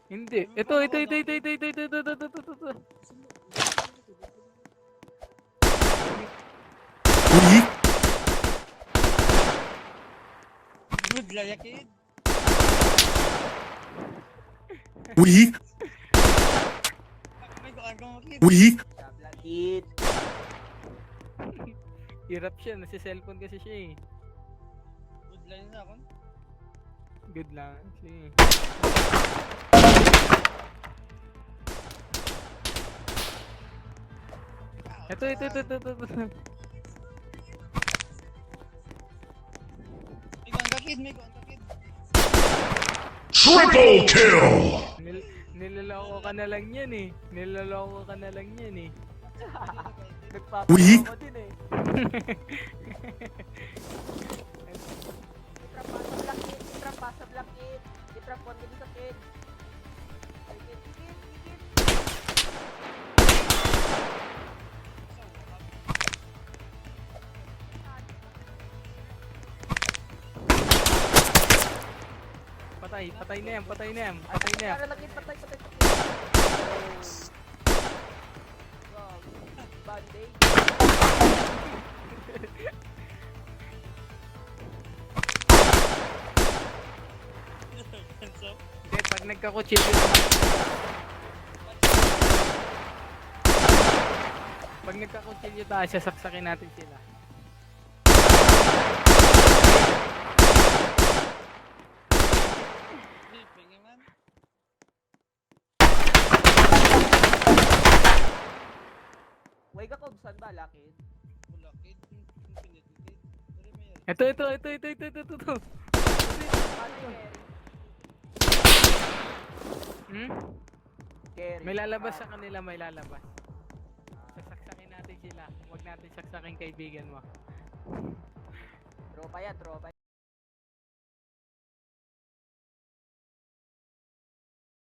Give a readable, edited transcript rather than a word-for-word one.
Hindi. Ito. Uy! Good laya kid. Uy! May kuan ko mo kid. Uy! Sabla kid. Hirap siya. Nasa cellphone kasi siya eh. Good laya sa akon. Good lang. Sige. Ito. May kuan ka kid, may kuan ka kid. Triple kill! Nilaloko ka na lang yan eh. Nilaloko ka na lang yan eh. Uy! Nagpapaloko din eh. Itrap pasa black kid. Itrap one din sa kid. Kid. Patay na yan. Para lagi patay. Wow. Band-aid. So, Hindi, pag nagkakutsilyo Pag nagkakutsilyo tayo, sasaksakin natin sila. sleeping man. Way ka kog saan ba lakid? Wala kid. Infinity kid. Pero may Ito. Paano carry? Hmm? Carry. May lalabas sa kanila, may lalabas. Sasaksakin natin sila. Huwag natin saksakin kaibigan mo. Tropa yan, tropa.